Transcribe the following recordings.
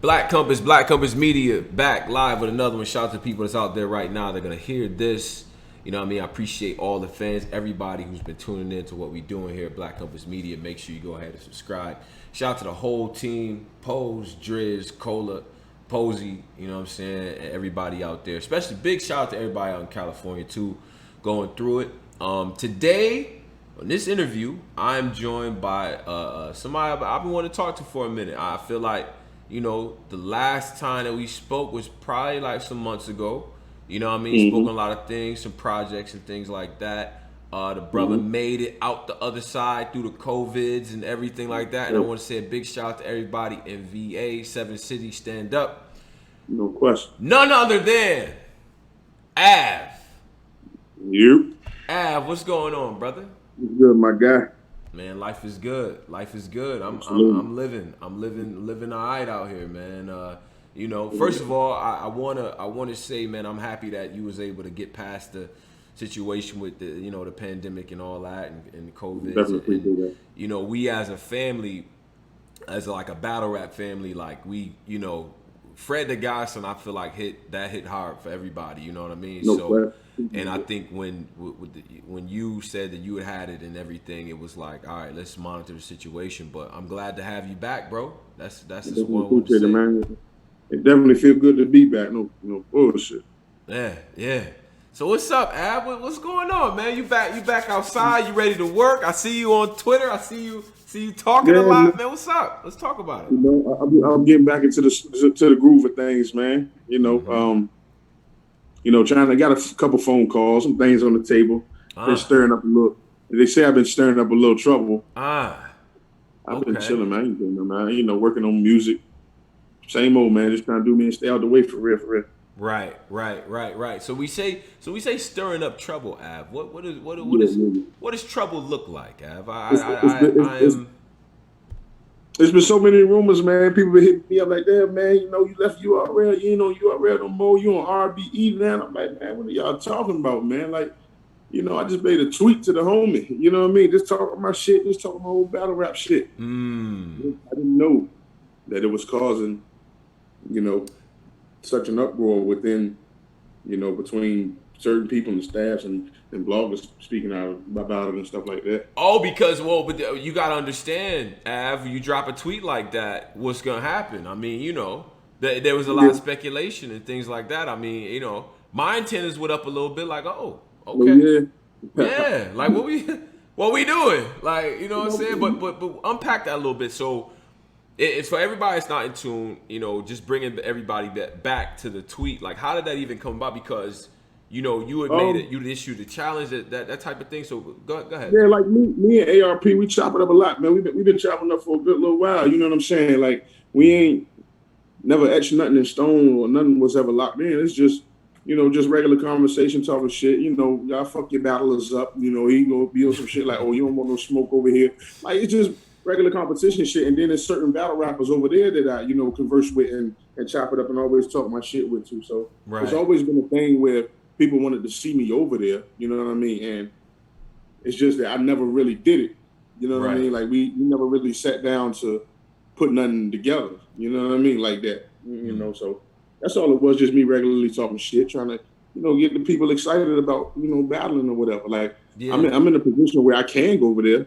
Black Compass Media, back live with another one. Shout out to people that's out there right now. They're gonna hear this. You know what I mean? I appreciate all the fans, everybody who's been tuning in to what we're doing here at Black Compass Media. Make sure you go ahead and subscribe. Shout out to the whole team, Pose, Driz, Cola, Posey, you know what I'm saying, and everybody out there. Especially big shout out to everybody out in California too, going through it. Today, on this interview, I'm joined by somebody I've been wanting to talk to for a minute. I feel like, you know, the last time that we spoke was probably like some months ago. You know what I mean? Spoken a lot of things, some projects and things like that. The brother made it out the other side through the COVIDs and everything like that. And I want to say a big shout out to everybody in VA, 7 Cities, stand up. No question. None other than Av. You? Av, what's going on, brother? Good, my guy. Man, life is good. Life is good. I'm living all right out here, man. You know, first of all, I wanna say, man, I'm happy that you was able to get past the situation with the, you know, the pandemic and all that and COVID. Definitely do that. You know, we as a family, as like a battle rap family, like we, you know, Fred the Godson, I feel like hit hard for everybody. You know what I mean? And I think when you said that you had it and everything, it was like, all right, let's monitor the situation. But I'm glad to have you back, bro. That's just what I want to say. Man. It definitely feel good to be back. No bullshit. Yeah. So what's up, Ab? What's going on, man? You back outside? You ready to work? I see you on Twitter. I see you talking a lot, man. What's up? Let's talk about it. You know, I'm getting back into the groove of things, man. You know, trying to got a couple phone calls, some things on the table. Been stirring up a little. They say I've been stirring up a little trouble. I've been chilling, man. You know, working on music. Same old, man. Just trying to do me and stay out the way for real. Right. So we say stirring up trouble, Av. What does trouble look like, Av? There's been so many rumors, man. People been hitting me up like, damn, man, you know, you left URL, you know, URL no more, you on RBE now. I'm like, man, what are y'all talking about, man? Like, you know, I just made a tweet to the homie, you know what I mean? Just talking my shit, just talking my whole battle rap shit. I didn't know that it was causing, you know, such an uproar within, you know, between certain people and staffs and bloggers speaking out about it and stuff like that. Oh, because, but you got to understand, Av, you drop a tweet like that, what's going to happen? I mean, you know, there was a lot of speculation and things like that. I mean, you know, my antennas went up a little bit like, oh, okay. Yeah, like what we doing? Like, you know what I'm saying? But unpack that a little bit. So, it's for everybody that's not in tune, you know, just bringing everybody back to the tweet. Like, how did that even come about? Because, you know, you had made it, you'd issued a challenge, that type of thing. So go ahead. Yeah, like me and ARP, we chop it up a lot, man. We've been chopping up for a good little while. You know what I'm saying? Like, we ain't never etched nothing in stone or nothing was ever locked in. It's just, you know, just regular conversation, talking shit. You know, y'all fuck your battlers up. You know, he gonna be on some shit like, oh, you don't want no smoke over here. Like, it's just regular competition shit, and then there's certain battle rappers over there that I, you know, converse with and chop it up and always talk my shit with too. So It's always been a thing where people wanted to see me over there, you know what I mean? And it's just that I never really did it. You know what I mean? Like we never really sat down to put nothing together. You know what I mean? Like that. You know, so that's all it was, just me regularly talking shit, trying to, you know, get the people excited about, you know, battling or whatever. Like I'm in a position where I can go over there.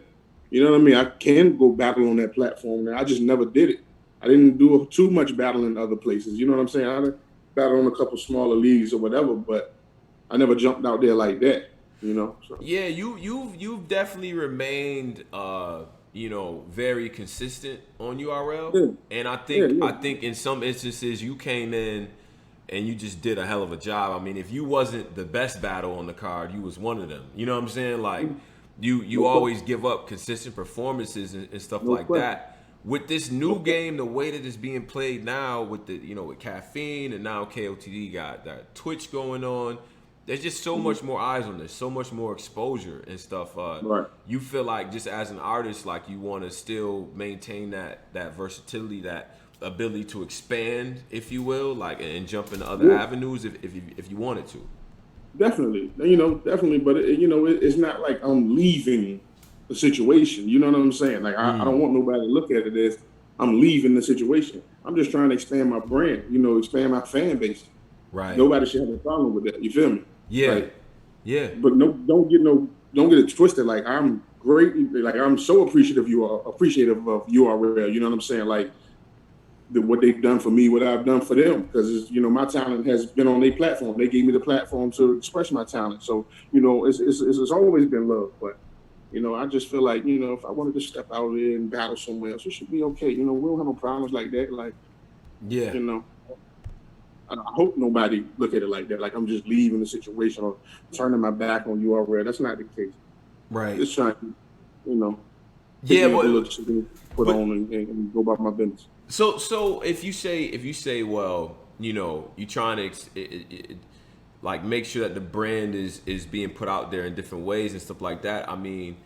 You know what I mean? I can go battle on that platform now. I just never did it. I didn't do too much battling in other places. You know what I'm saying? I battled on a couple smaller leagues or whatever, but I never jumped out there like that. You know? So. Yeah, you've definitely remained, you know, very consistent on URL, and I think in some instances you came in and you just did a hell of a job. I mean, if you wasn't the best battle on the card, you was one of them. You know what I'm saying? Like. You always give up consistent performances and stuff like that. With this new game, the way that it's being played now, with the, you know, with caffeine and now KOTD got that Twitch going on, there's just so much more eyes on this, so much more exposure and stuff. You feel like just as an artist, like you want to still maintain that versatility, that ability to expand, if you will, like and jump into other avenues if you wanted to. Definitely, you know, definitely, but it's not like I'm leaving the situation. You know what I'm saying? Like I don't want nobody to look at it as, I'm leaving the situation. I'm just trying to expand my brand, expand my fan base. Right. Nobody should have a problem with that. You feel me? Yeah. Like, Yeah. but don't get it twisted. Like I'm great. Like I'm so appreciative of URL. You know what I'm saying? Like what they've done for me, what I've done for them, because my talent has been on their platform. They gave me the platform to express my talent. So it's always been love. But I just feel like if I wanted to step out there and battle somewhere else, it should be okay. We don't have no problems like that. Like Yeah. I hope nobody look at it like that. Like I'm just leaving the situation or turning my back on URL. That's not the case. Right. Just trying to, pick Yeah, me up a little shit, put on and go about my business. so if you say, well, you trying to like make sure that the brand is being put out there in different ways and stuff like that. I mean,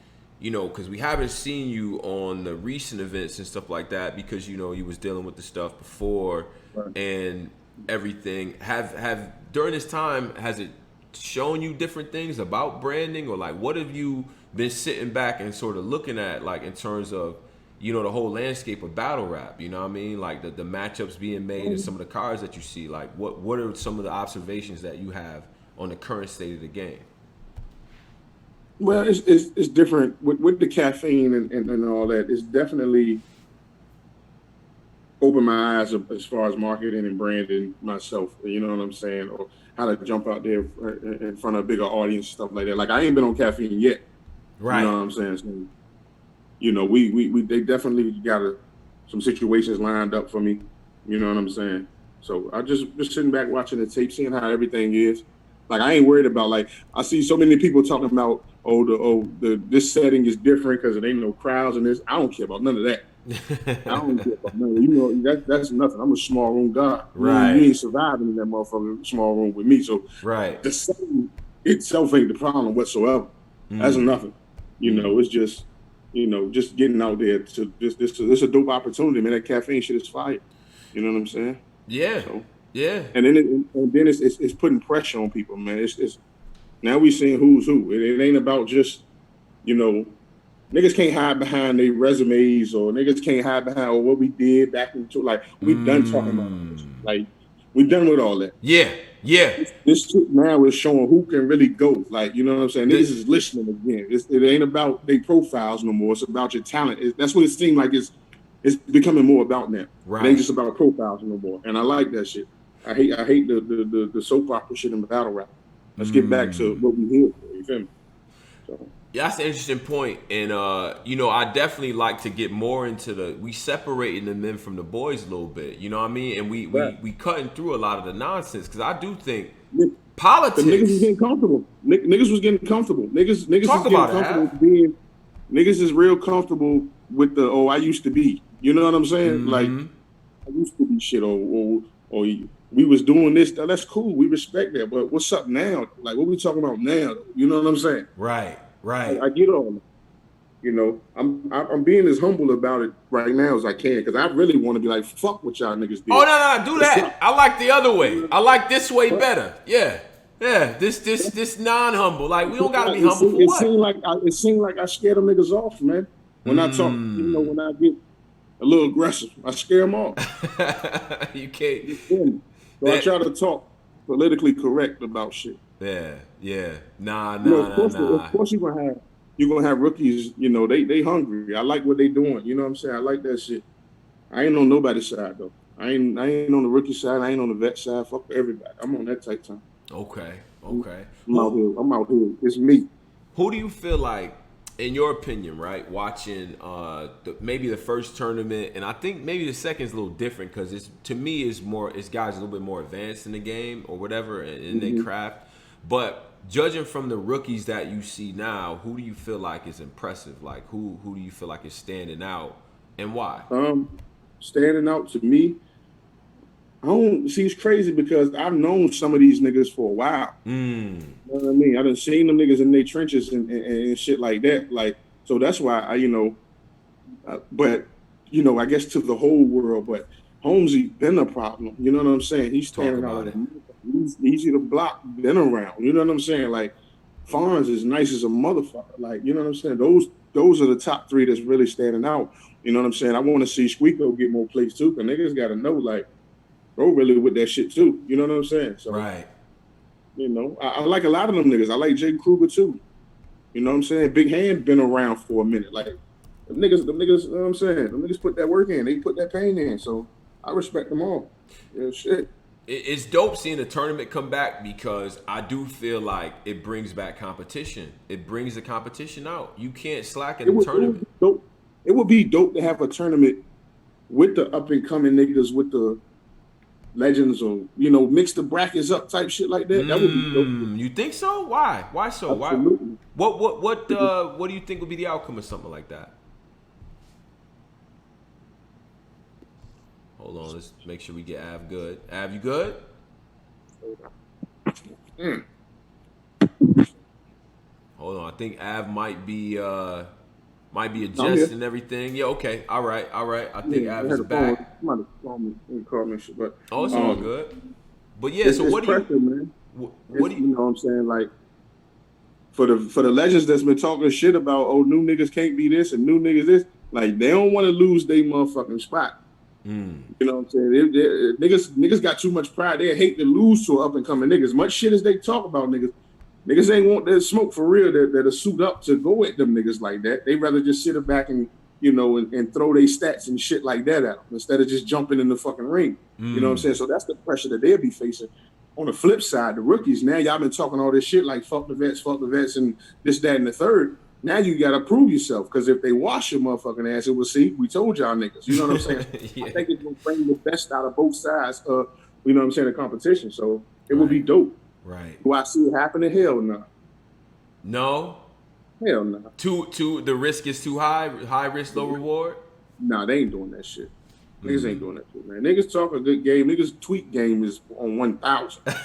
because we haven't seen you on the recent events and stuff like that because you was dealing with the stuff before Right. and everything. Have during this time, has it shown you different things about branding, or like what have you been sitting back and sort of looking at, like in terms of the whole landscape of battle rap? You know what I mean? Like the matchups being made and some of the cards that you see. Like what are some of the observations that you have on the current state of the game? Well, it's different with the caffeine and all that. It's definitely opened my eyes up as far as marketing and branding myself. You know what I'm saying? Or how to jump out there in front of a bigger audience, stuff like that. Like I ain't been on caffeine yet. You know Right. what I'm saying? So, they definitely got some situations lined up for me. You know what I'm saying? So I just sitting back watching the tape, seeing how everything is. Like I ain't worried about, like I see so many people talking about this setting is different because it ain't no crowds and this. I don't care about none of that. I don't care about none of that's nothing. I'm a small room guy. You Right. ain't surviving in that motherfucking small room with me. So Right. the setting itself ain't the problem whatsoever. That's nothing. It's just getting out there to this a dope opportunity, man. That caffeine shit is fire. You know what I'm saying? Yeah. So Yeah. and then it's putting pressure on people, man. It's now we seeing who's who. It ain't about just niggas can't hide behind their resumes or niggas can't hide behind what we did back into, like we done talking about all this. Like we done with all that. Yeah. Yeah. This shit now is showing who can really go. Like, you know what I'm saying? Niggas is listening again. It ain't about their profiles no more. It's about your talent. That's what it seems like it's becoming more about now. It ain't Right. just about profiles no more. And I like that shit. I hate the soap opera shit in battle rap. Let's get back to what we here for. You feel me? So Yeah, that's an interesting point, and I definitely like to get more into we separating the men from the boys a little bit. You know what I mean? And we cutting through a lot of the nonsense because I do think the niggas was politics. getting comfortable. Niggas was getting comfortable. Niggas Talk is getting about it, comfortable Hap. being. Niggas is real comfortable with the I used to be. You know what I'm saying? Like I used to be shit or we was doing this. That's cool. We respect that. But what's up now? Like what we talking about now? You know what I'm saying? Right. Right. I get all that. I'm being as humble about it right now as I can because I really want to be like, fuck what y'all niggas Oh did. no, do What's that. up? I like the other way. I like this way But better. Yeah. Yeah. This non humble. Like we don't gotta be it humble seemed, for it what? seemed like it seemed like I scared them niggas off, man. When I talk, when I get a little aggressive, I scare them off. You can't. You feel me? So I That. try to talk politically correct about shit. Yeah. Yeah. Nah. Of course you're gonna have rookies. They hungry. I like what they doing. You know what I'm saying? I like that shit. I ain't on nobody's side though. I ain't on the rookie side. I ain't on the vet side. Fuck everybody. I'm on that type time. Okay. I'm Okay. out Who here. I'm out here. It's me. Who do you feel like, in your opinion, right, watching maybe the first tournament, and I think maybe the second is a little different because to me it's guys a little bit more advanced in the game or whatever in their craft, but judging from the rookies that you see now, who do you feel like is impressive? Like who do you feel like is standing out and why? Standing out to me, I don't see. It's crazy because I've known some of these niggas for a while. Mm. You know what I mean? I done seen them niggas in their trenches and shit like that. Like, so that's why but I guess to the whole world, but Holmesy been a problem. You know what I'm saying? He's Talk standing out about like it. he's easy to block, been around. You know what I'm saying? Like Farns is nice as a motherfucker. Like, you know what I'm saying? Those are the top three that's really standing out. You know what I'm saying? I want to see Squeako get more plays too, because niggas got to know, like, bro really with that shit too. You know what I'm saying? So, Right. you know, I like a lot of them niggas. I like Jay Kruger too. You know what I'm saying? Big Hand been around for a minute. Like, them niggas, you know what I'm saying? Them niggas put that work in. They put that pain in. So, I respect them all. Yeah, shit. It's dope seeing the tournament come back because I do feel like it brings back competition. It brings the competition out. You can't slack in the tournament. It would be dope to have a tournament with the up and coming niggas, with the legends, or you know, mix the brackets up type shit like that. That would be dope. You think so? Why? Why so? Absolutely. Why? What do you think would be the outcome of something like that? Hold on, let's make sure we get Av good. Av, you good? Hold on, I think Av might be adjusting everything. Yeah, okay, all right. I think Av is back. Somebody call me shit, but oh, it's all good. But yeah, so what do you? Man. What do you? You know what I'm saying? Like, for the legends that's been talking shit about, oh, new niggas can't be this and new niggas this, like, they don't want to lose their motherfucking spot. You know what I'm saying? Niggas got too much pride. They hate to lose to up and coming niggas. Much shit as they talk about niggas ain't want that smoke for real. That'll suit up to go at them niggas like that. They rather just sit back and, you know, and throw their stats and shit like that at them instead of just jumping in the fucking ring. You know what I'm saying? So that's the pressure that they'll be facing. On the flip side, the rookies, now y'all been talking all this shit like fuck the vets, and this, that, and the third. Now you got to prove yourself, because if they wash your motherfucking ass, it will see. We told y'all niggas. You know what I'm saying? Yeah. I think it's going to bring the best out of both sides of, you know what I'm saying, the competition. So it will be dope. Right. Do I see it happening? Hell no. No? Hell no. The risk is too high? High risk, low reward? Nah, they ain't doing that shit. Niggas ain't doing that shit, man. Niggas talk a good game. Niggas tweet game is on 1,000. Like,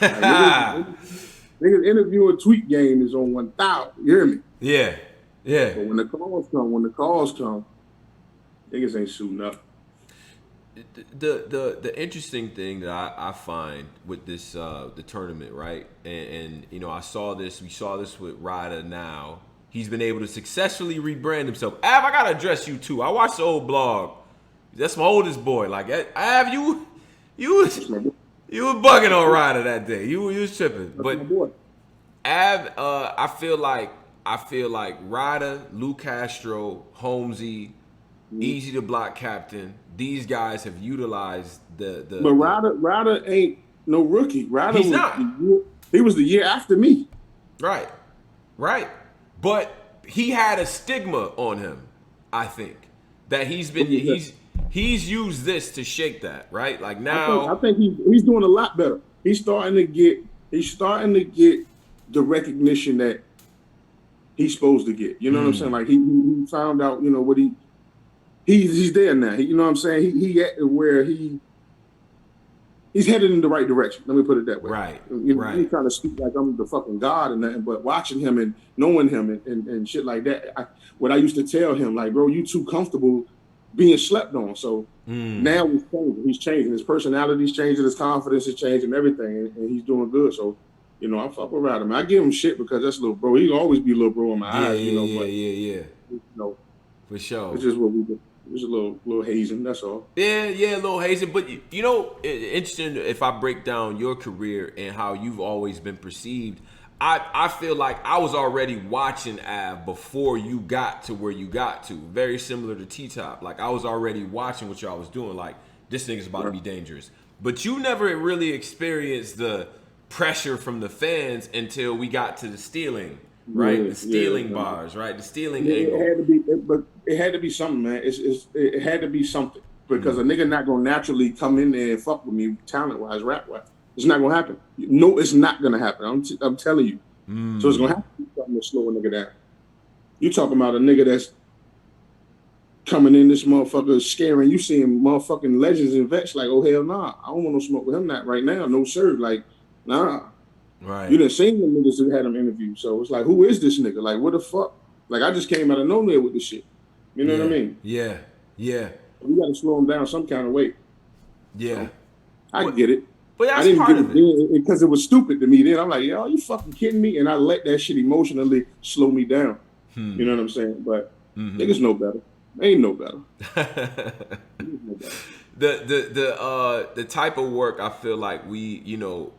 niggas interview a tweet game is on 1,000. You hear me? Yeah. Yeah. But when the calls come, niggas ain't shooting up. The interesting thing that I find with this the tournament, right? And you know, we saw this with Ryder now. He's been able to successfully rebrand himself. Av, I gotta address you too. I watched the old blog. That's my oldest boy. Like, Av, you was bugging on Ryder that day. You was tripping. But Av, I feel like Ryder, Lou Castro, Holmesy, Easy to Block Captain, these guys have utilized the But Ryder ain't no rookie. Ryder he's not. He was the year after me. Right. But he had a stigma on him, I think. That he's used this to shake that, right? Like now I think he's doing a lot better. He's starting to get the recognition that he's supposed to get. You know what I'm saying? Like, he found out, you know, what he's there now. You know what I'm saying? He at where he's headed in the right direction. Let me put it that way. Right. You know, he trying to speak like I'm the fucking God and nothing, but watching him and knowing him and shit like that. What I used to tell him, like, bro, you too comfortable being slept on. So now he's changing. He's changing. His personality's changing. His confidence is changing. Everything, and he's doing good. So, you know, I fuck around him. I give him shit because that's little bro. He always be little bro in my eyes. You know, yeah. You know, for sure. It's just what we do. It's a little hazing. That's all. Yeah, a little hazing. But you know, interesting. If I break down your career and how you've always been perceived, I feel like I was already watching Av before you got to where you got to. Very similar to T-Top. Like, I was already watching what y'all was doing. Like, this nigga's about to be dangerous. But you never really experienced the pressure from the fans until we got to the stealing, right? The stealing bars, right? The stealing angle. It had to be something, man. It had to be something, because a nigga not gonna naturally come in there and fuck with me talent-wise, rap-wise. It's not gonna happen. No, it's not gonna happen. I'm telling you. So it's gonna have to be something to slow a nigga down. You talking about a nigga that's coming in, this motherfucker scaring you, seeing motherfucking legends and vets like, oh hell nah, I don't want no smoke with him not right now. No sir, like, nah. Right. You done seen the niggas who had him interviewed. So it's like, who is this nigga? Like, what the fuck? Like, I just came out of nowhere with this shit. You know what I mean? Yeah. We got to slow him down some kind of way. Yeah. So, I get it. But that's I didn't part get of it because it was stupid to me then. I'm like, yo, are you fucking kidding me? And I let that shit emotionally slow me down. You know what I'm saying? But niggas know better. Ain't no better. Ain't no better. The type of work I feel like we,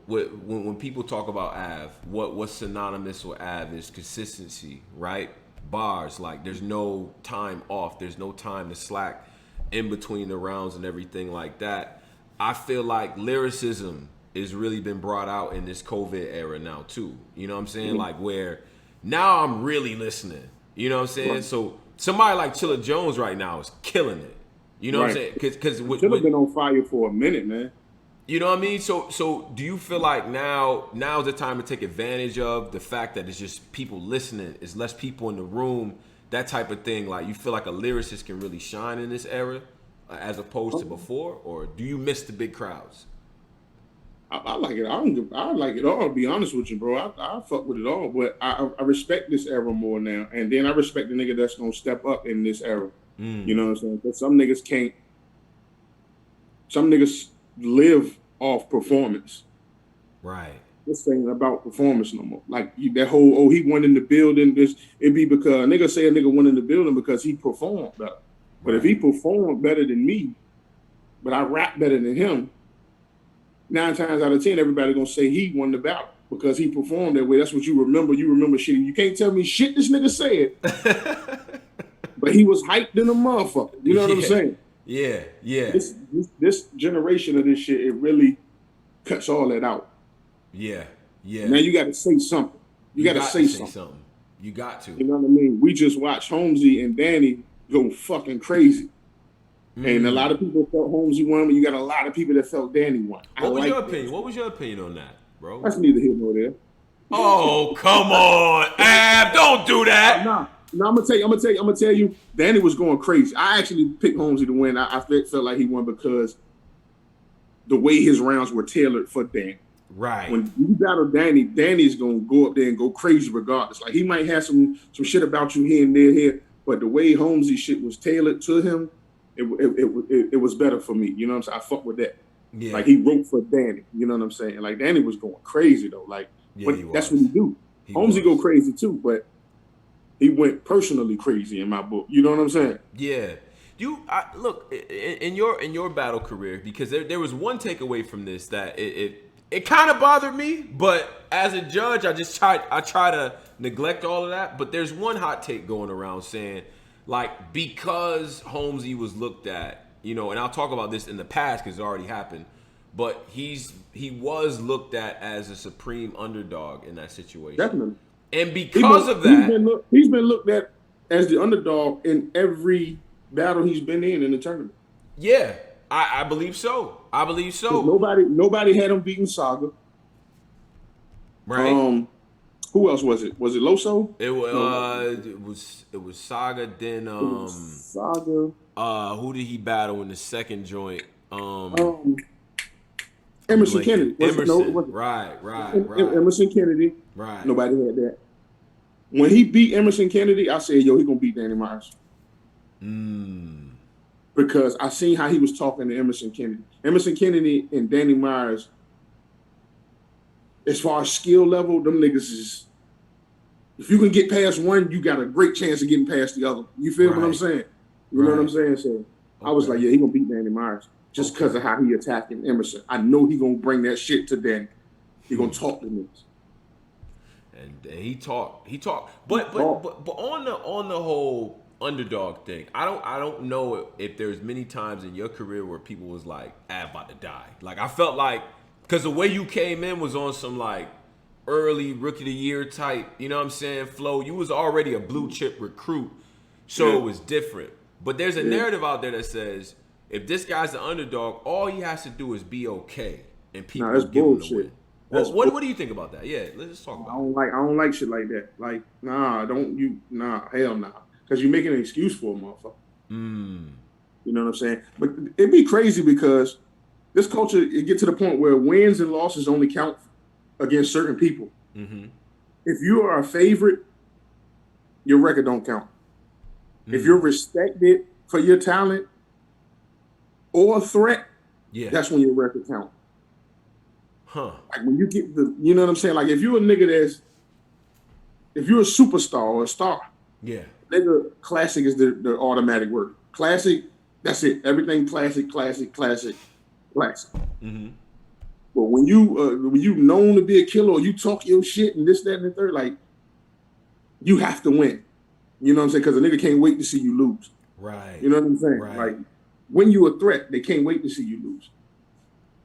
when people talk about Av, what's synonymous with Av is consistency, right? Bars, like there's no time off, there's no time to slack in between the rounds and everything like that. I feel like lyricism has really been brought out in this COVID era now too. You know what I'm saying? Mhm. Like where now I'm really listening. You know what I'm saying? Right. So somebody like Chilla Jones right now is killing it. You know what I'm Right. saying? Because Should have been on fire for a minute, man. you know what I mean? So do you feel like now's the time to take advantage of the fact that it's just people listening, it's less people in the room, that type of thing? Like you feel like a lyricist can really shine in this era as opposed to before, or do you miss the big crowds? I like it. I like it all. To be honest with you, bro. I fuck with it all, but I respect this era more now. And then I respect the nigga that's gonna step up in this era. You know what I'm saying? Because some niggas can't. Some niggas live off performance. Right. This ain't about performance no more. Like that whole he went in the building. It be because a nigga say a nigga went in the building because he performed better. But if Right. he performed better than me, but I rap better than him, 9 times out of 10, everybody gonna say he won the battle because he performed that way. That's what you remember. You remember shit. You can't tell me shit this nigga said, but he was hyped in a motherfucker. You know what I'm Yeah. saying? Yeah. Yeah. This generation of this shit, it really cuts all that out. Yeah. Yeah. Now you got to say something. You got to say something. You got to. You know what I mean? We just watched Holmesy and Danny go fucking crazy. And a lot of people felt Holmesy won, but you got a lot of people that felt Danny won. What was your opinion? What was your opinion on that, bro? That's neither here nor there. Oh, come on, Ab, don't do that. I'm gonna tell you, Danny was going crazy. I actually picked Holmesy to win. I felt like he won because the way his rounds were tailored for Danny. Right. When you battle Danny, Danny's gonna go up there and go crazy regardless. Like he might have some shit about you here and there, but the way Holmesy shit was tailored to him, it was better for me. You know what I'm saying? I fuck with that. Yeah. Like he wrote for Danny. You know what I'm saying? Like Danny was going crazy though. Like that's what he do. Holmesy go crazy too, but he went personally crazy in my book. You know what I'm saying? Yeah. Look in your battle career, because there was one takeaway from this that it kind of bothered me, but as a judge, I try to neglect all of that. But there's one hot take going around saying, like, because Holmesy was looked at, and I'll talk about this in the past because it already happened, but he was looked at as a supreme underdog in that situation. Definitely. And because of that, he's been looked at as the underdog in every battle he's been in the tournament. Yeah, I believe so. I believe so. Nobody had him beating Saga. Right. Who else was it? Was it Loso? It was it was Saga. Then Saga. Who did he battle in the second joint? Emerson Kennedy. Right. Emerson Kennedy. Right. Nobody had that. When he beat Emerson Kennedy, I said, "Yo, he gonna beat Danny Myers." Because I seen how he was talking to Emerson Kennedy. Emerson Kennedy and Danny Myers, as far as skill level, them niggas is. If you can get past one, you got a great chance of getting past the other. You feel what I'm saying? You know what I'm saying? So I was like, yeah, he gonna beat Danny Myers just because of how he attacking Emerson. I know he gonna bring that shit to Danny. He gonna talk to niggas. And he talked. But on the whole underdog thing, I don't know if there's many times in your career where people was like, "I'm about to die." Like I felt like, because the way you came in was on some like early rookie of the year type, you know what I'm saying, flow. You was already a blue chip recruit, so it was different. But there's a narrative out there that says if this guy's the underdog, all he has to do is be okay, and people will give him the win. What do you think about that? Yeah, let's talk about it. I don't like shit like that. Like, hell nah. Because you're making an excuse for a motherfucker. You know what I'm saying? But it'd be crazy because this culture, it get to the point where wins and losses only count against certain people. If you are a favorite, your record don't count. If you're respected for your talent or a threat, that's when your record counts. Like when you get you know what I'm saying? Like if you're a nigga if you're a superstar or a star, Nigga, classic is the automatic word. Classic, that's it. Everything classic, classic, classic, classic. Mm-hmm. But when you known to be a killer, or you talk your shit and this, that, and the third, like you have to win. You know what I'm saying? Because a nigga can't wait to see you lose. Right. You know what I'm saying? Right. Like when you a threat, they can't wait to see you lose.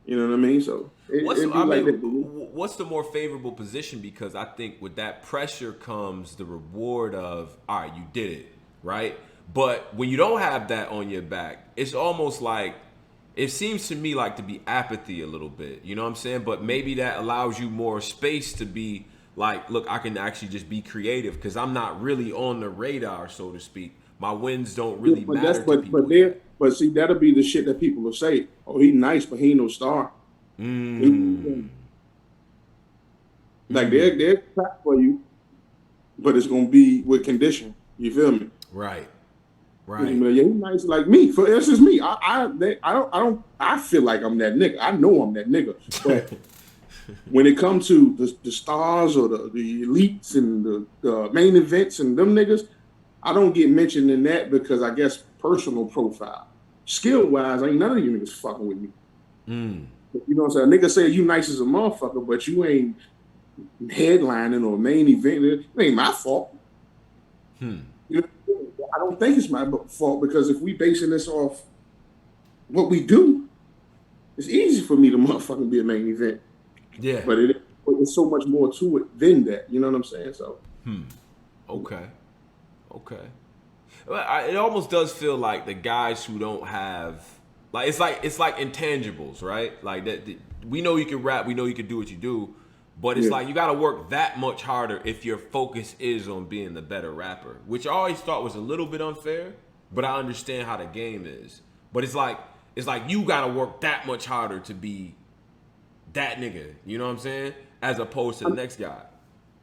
You know what I mean? So it'd be like that. What's the more favorable position? Because I think with that pressure comes the reward of, all right, you did it, right? But when you don't have that on your back, it's almost like, it seems to me like to be apathy a little bit. You know what I'm saying? But maybe that allows you more space to be like, look, I can actually just be creative because I'm not really on the radar, so to speak. My wins don't Yeah, really but that's matter to people there. yet. But see, that'll be the shit that people will say. Oh, he nice, but he ain't no star. Mm. Like they're crap for you, but it's gonna be with condition. You feel me? Right. Yeah, Right. he nice like me. For instance, me, I feel like I'm that nigga. I know I'm that nigga. But when it comes to the stars or the elites and the main events and them niggas, I don't get mentioned in that because I guess personal profile. Skill wise, ain't none of you niggas fucking with me. Mm. You know what I'm saying? A nigga say you nice as a motherfucker, but you ain't headlining or main event. It ain't my fault. Hmm. You know, I don't think it's my fault because if we basing this off what we do, it's easy for me to motherfucking be a main event. Yeah. But it's so much more to it than that. You know what I'm saying? So Okay. Okay. Well, it almost does feel like the guys who don't have like it's like intangibles, right? Like that we know you can rap, we know you can do what you do, but it's yeah. like you got to work that much harder if your focus is on being the better rapper, which I always thought was a little bit unfair, but I understand how the game is. But it's like you got to work that much harder to be that nigga, you know what I'm saying? As opposed to the next guy.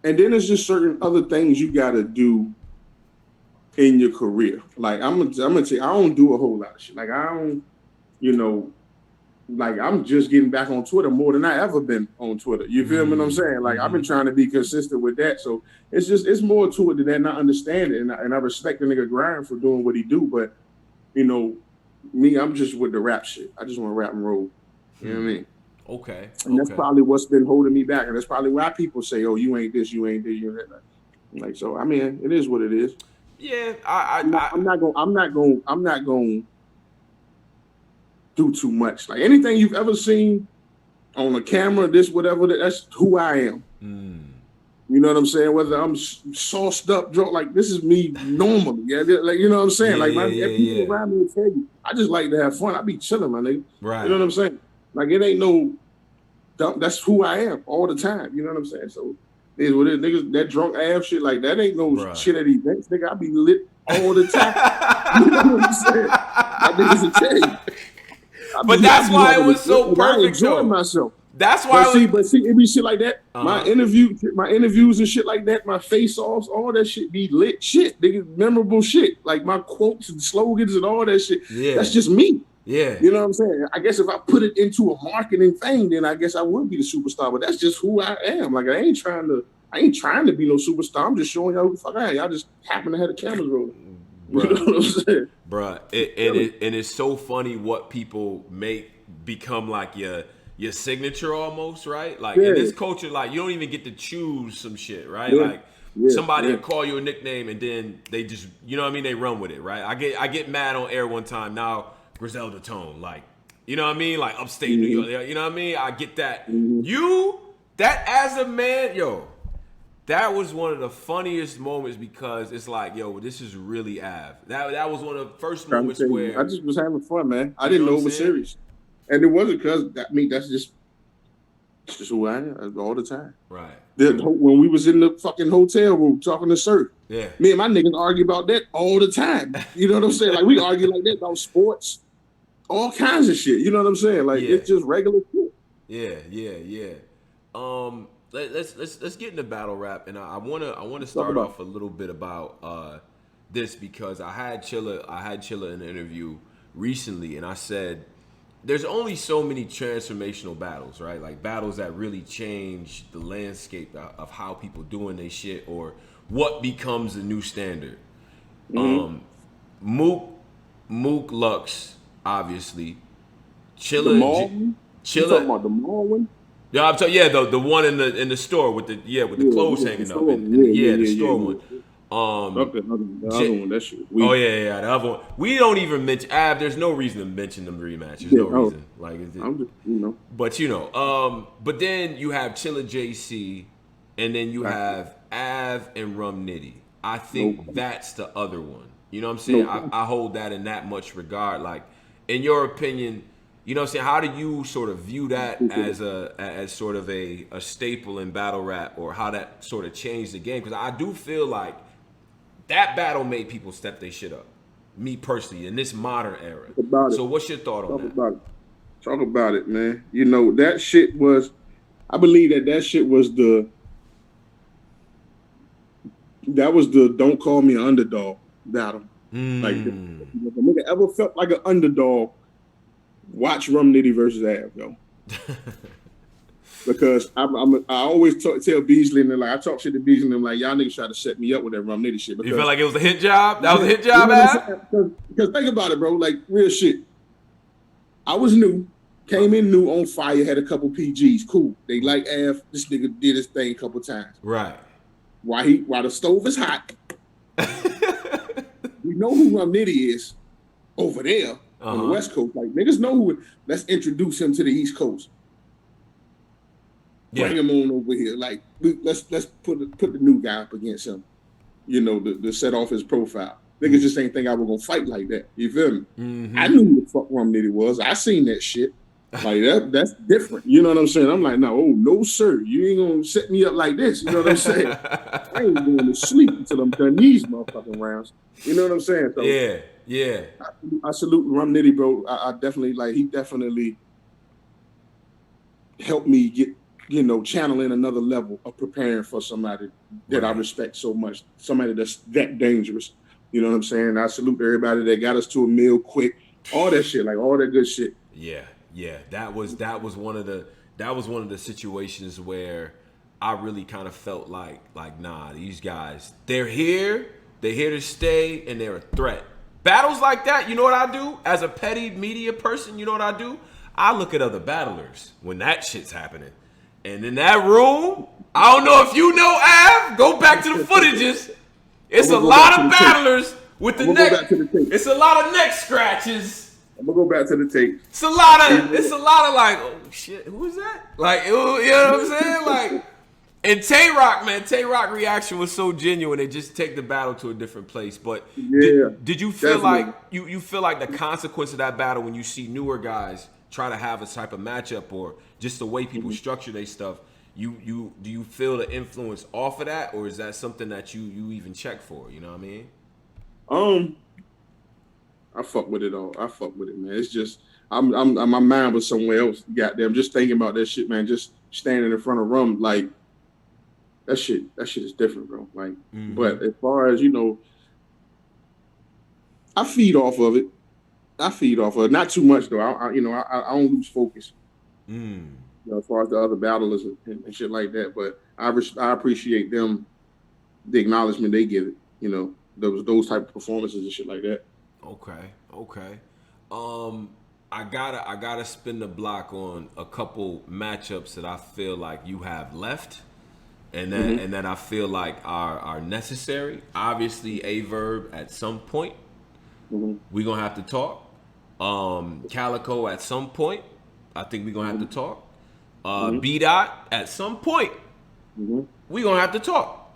And then there's just certain other things you gotta do in your career. Like I'm gonna tell you, I don't do a whole lot of shit. Like I don't, you know, like I'm just getting back on Twitter more than I ever been on Twitter. You feel me what I'm saying? Like I've been trying to be consistent with that. So it's more to it than that, not understand it. And I respect the nigga grind for doing what he do, but you know, me, I'm just with the rap shit. I just want to rap and roll. You know what I mean? Okay. And that's Okay. probably what's been holding me back. And that's probably why people say, oh, you ain't this, you ain't this, you ain't that. Like, so I mean, it is what it is. Yeah, I'm not going to do too much. Like anything you've ever seen on a camera, this, whatever, that's who I am. You know what I'm saying? Whether I'm sauced up, drunk, like this is me normally. Yeah, like you know what I'm saying. Yeah, Like yeah, if yeah, people yeah. around me will tell you, I just like to have fun. I be chilling, my nigga. You know Right. what I'm saying? Like it ain't no dumb. That's who I am all the time. You know what I'm saying? So it is what it is. Niggas, that drunk ass shit, like that ain't no Bruh. shit at events. Nigga, I be lit all the time. You know what I'm saying? My niggas will tell you. But I that's be why it having was so and I perfect enjoy though. myself. That's why it But was. see, it be shit like that. Uh huh. My interviews and shit like that, my face offs, all that shit be lit shit. Nigga, memorable shit. Like my quotes and slogans and all that shit. Yeah. That's just me. Yeah. You know what I'm saying? I guess if I put it into a marketing thing, then I guess I would be the superstar. But that's just who I am. Like I ain't trying to be no superstar. I'm just showing y'all who the fuck I am. Y'all just happen to have the cameras rolling. You know Bruh. what I'm saying? Bruh. And it's so funny what people make become like your signature almost, right? Like in Yeah, this culture, like you don't even get to choose some shit, right? yeah, Like yeah, somebody yeah. will call you a nickname and then they just, you know what I mean? They run with it, right? I get mad on air one time now, Griselda Tone, like, you know what I mean? Like upstate New Mm-hmm, York, you know what I mean? I get that. mm-hmm. That as a man, yo, that was one of the funniest moments because it's like, yo, this is really Av. That was one of the first Trying to moments tell you, I where, just was having fun, man. I you know didn't what know I'm it was saying? serious, and it wasn't because that's just who I am all the time. Right. When we was in the fucking hotel room talking to Sir, Yeah. me and my niggas argue about that all the time. You know what I'm saying? Like we argue like that about sports, all kinds of shit. You know what I'm saying? Like Yeah. it's just regular shit. Yeah. Let's get into battle rap, and I wanna Let's talk start about off a little bit about this because I had Chilla in an interview recently, and I said there's only so many transformational battles, right? Like battles that really change the landscape of how people doing their shit or what becomes the new standard. Mook, Mook Lux, obviously. The mall one? You talking Chilla. about the mall one? Yeah, I'm talking. Yeah, the one in the store with the clothes The hanging up, store one. and the store one. Yeah. Fuck the other one. That shit was Oh weak. yeah, the other one. We don't even mention. There's no reason to mention them rematch. There's Yeah, no reason. Like, I'm just, but but then you have Chilla JC, and then you have Av and Rum Nitty. I think no, that's the other one. You know what I'm saying? no. I hold that in that much regard. Like, in your opinion, you know what I'm saying? How do you sort of view that as sort of a staple in battle rap, or how that sort of changed the game? Because I do feel like that battle made people step their shit up. Me personally, in this modern era. Talk about it. So what's your thought on Talk that? about it. Talk about it, man. You know, that shit was, I believe that shit was that was the don't call me an underdog battle. Like, if a nigga ever felt like an underdog, watch Rum Nitty versus Av, yo. Because I always tell Beasley, and like I talk shit to Beasley, and I'm like, y'all niggas try to set me up with that Rum Nitty shit. You feel like it was a hit job? That was a hit job, Because think about it, bro. Like, real shit. I was new, came in new, on fire, had a couple PGs. Cool. They like Av. This nigga did his thing a couple times. Right. While the stove is hot, we know who Rum Nitty is over there on the West Coast. Like, niggas know who. Let's introduce him to the East Coast. Bring him on over here. Like, let's put the new guy up against him. You know, to set off his profile. Niggas just ain't think I was gonna fight like that. You feel me? I knew who the fuck Rum Nitty was. I seen that shit. Like, that's different. You know what I'm saying? I'm like, no, sir. You ain't gonna set me up like this. You know what I'm saying? I ain't going to sleep until I'm done these motherfucking rounds. You know what I'm saying? So, yeah. I salute Rum Nitty, bro. I definitely, like, he definitely helped me get, channel in another level of preparing for somebody that I respect so much, somebody that's that dangerous. You know what I'm saying? I salute everybody that got us to a meal quick, all that shit, like all that good shit. Yeah. That was one of the situations where I really kind of felt like nah, these guys, they're here to stay, and they're a threat. Battles like that, you know what I do? As a petty media person, you know what I do? I look at other battlers when that shit's happening. And in that room, I don't know if you know, Av, go back to the footages. It's a lot of battlers with the neck. It's a lot of neck scratches. I'm gonna go back to the tape. It's a lot of like, oh shit, who is that? Like, you know what I'm saying? Like, and Tay Rock reaction was so genuine. They just take the battle to a different place. But did you feel like you feel like the consequence of that battle when you see newer guys try to have a type of matchup, or just the way people structure their stuff? Do you feel the influence off of that, or is that something that you even check for? You know what I mean? I fuck with it all. I fuck with it, man. It's just my mind was somewhere else. Goddamn, just thinking about that shit, man. Just standing in front of Rum, like that shit is different, bro. Like, but as far as I feed off of it. Not too much though. I don't lose focus. As far as the other battlers and shit like that, but I appreciate them, the acknowledgement they give it. Those type of performances and shit like that. Okay. I gotta spin the block on a couple matchups that I feel like you have left, and that I feel like are necessary. Obviously, a Verb at some point. We're gonna have to talk. Calicoe at some point. I think we're gonna have to talk. B.Dot at some point. We're gonna have to talk.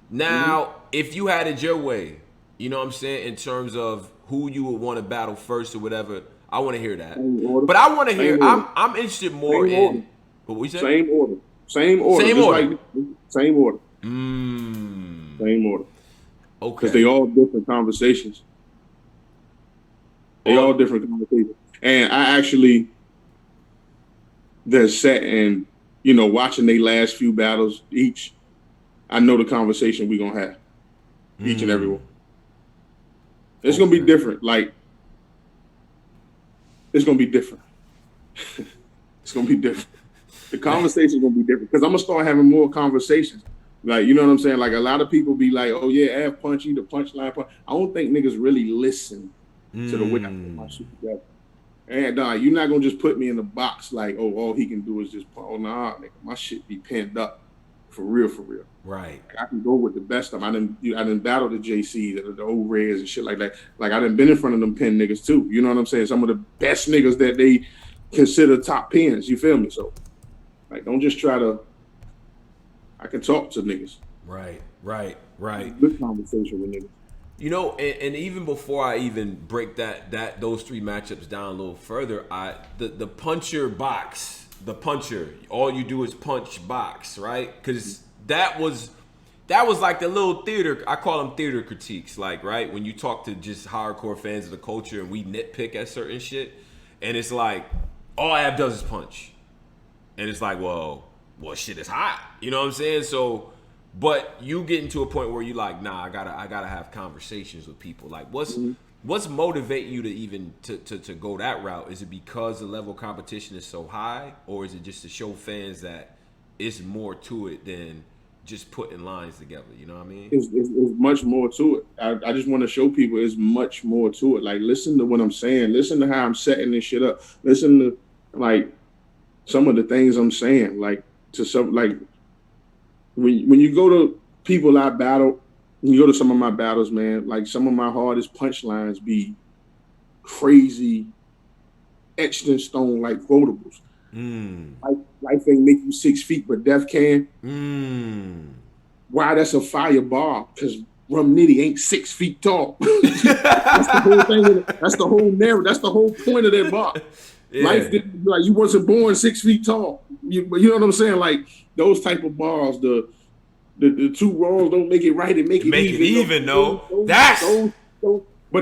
Now, if you had it your way, you know what I'm saying, in terms of who you would want to battle first or whatever, I want to hear that. But I want to hear. I'm interested more in. What we say? Same order. Same order. Same order. Okay. Because they all different conversations. All different conversations. And I actually just sat and, watching their last few battles each, I know the conversation we're going to have. Each and every one. It's going to be different. Like, it's going to be different. It's going to be different. The conversation is going to be different. Because I'm going to start having more conversations Like, you know what I'm saying? Like a lot of people be like, oh yeah, Av punchy, the punchline punch. I don't think niggas really listen to the way I put my shit together. And you're not gonna just put me in the box like, oh, all he can do is just oh nah, nigga, my shit be pinned up for real, for real. Right. Like, I can go with the best of them. I didn't battle the JCs, the old Reds and shit like that. Like I done been in front of them pin niggas too. You know what I'm saying? Some of the best niggas that they consider top pins. You feel me? So like, don't just try to. I can talk to niggas. Right. Good conversation with niggas. You know, and even before I even break those three matchups down a little further, the puncher box, the puncher, all you do is punch box, right? Because that was like the little theater. I call them theater critiques, like, right, when you talk to just hardcore fans of the culture and we nitpick at certain shit, and it's like all Ab does is punch, and it's like, well, shit is hot, you know what I'm saying? So. But you getting to a point where you like, nah, I gotta have conversations with people. Like, what's motivating you to even to go that route? Is it because the level of competition is so high, or is it just to show fans that it's more to it than just putting lines together? You know what I mean? It's much more to it. I just want to show people it's much more to it. Like, listen to what I'm saying. Listen to how I'm setting this shit up. Listen to like some of the things I'm saying. Like to some like. When you go to people I battle, when you go to some of my battles, man, like some of my hardest punchlines be crazy, etched in stone like quotables. Life ain't make you 6 feet, but death can. Why that's a fire bar? Because Rum Nitty ain't 6 feet tall. That's the whole thing. That's the whole narrative. That's the whole point of that bar. Yeah. Life didn't like you wasn't born 6 feet tall. You know what I'm saying? Like those type of bars, the two wrongs don't make it right and make it even. No, but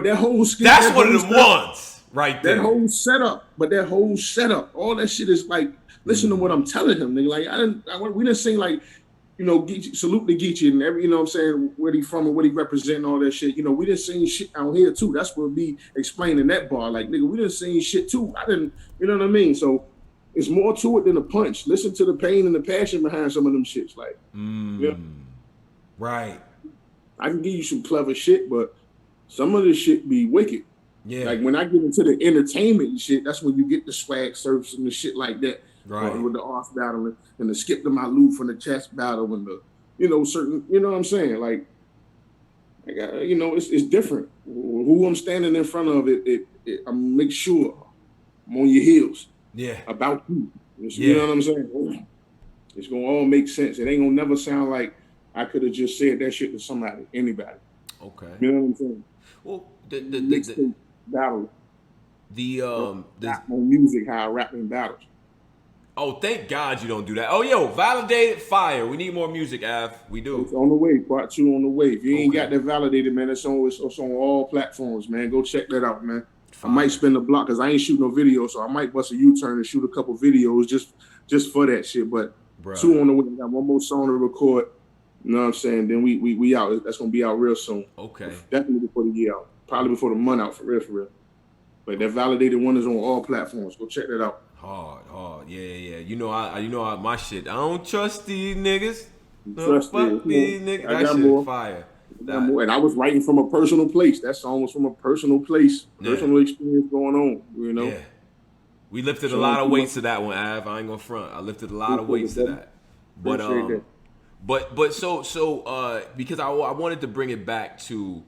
that whole that's one of the ones right there. That whole setup, all that shit is like. Listen to what I'm telling him, nigga. Like we didn't sing like, you know, salute to Geechee and every, you know what I'm saying, where he from and what he represent and all that shit. You know, we didn't sing shit out here too. That's what we explaining that bar. Like, nigga, we didn't sing shit too. You know what I mean? So it's more to it than a punch. Listen to the pain and the passion behind some of them shits. Like, yeah. Right. I can give you some clever shit, but some of this shit be wicked. Yeah. Like when I get into the entertainment and shit, that's when you get the swag surfs and the shit like that. Right. With the off battle and the skip to my loop from the chest battle and the, you know, certain, you know what I'm saying? Like you know, it's different. Who I'm standing in front of, I make sure I'm on your heels. Yeah. About you. You know what I'm saying? It's gonna all make sense. It ain't gonna never sound like I could have just said that shit to somebody, anybody. Okay. You know what I'm saying? Well, the battle. The music, how I rap in battles. Oh, thank God you don't do that. Oh, yo, validated fire. We need more music, Av. We do. It's on the way. Part 2 on the way. If you ain't got that validated, man, it's on all platforms, man. Go check that out, man. Fire. I might spin the block because I ain't shooting no video, so I might bust a U-turn and shoot a couple videos just for that shit. But Bruh. 2 on the way. I got one more song to record. You know what I'm saying? Then we out. That's gonna be out real soon. Okay. Definitely before the year out. Probably before the month out, for real. But that validated one is on all platforms. Go check that out. Hard. Yeah. You know I my shit. I don't trust these niggas. Fuck these niggas. That shit more. Fire. And I was writing from a personal place. That song was from a personal place, personal experience going on. You know. Yeah. We lifted a lot of weights to that one, Av. I ain't gonna front. I lifted a lot of weights to that. But so because I wanted to bring it back to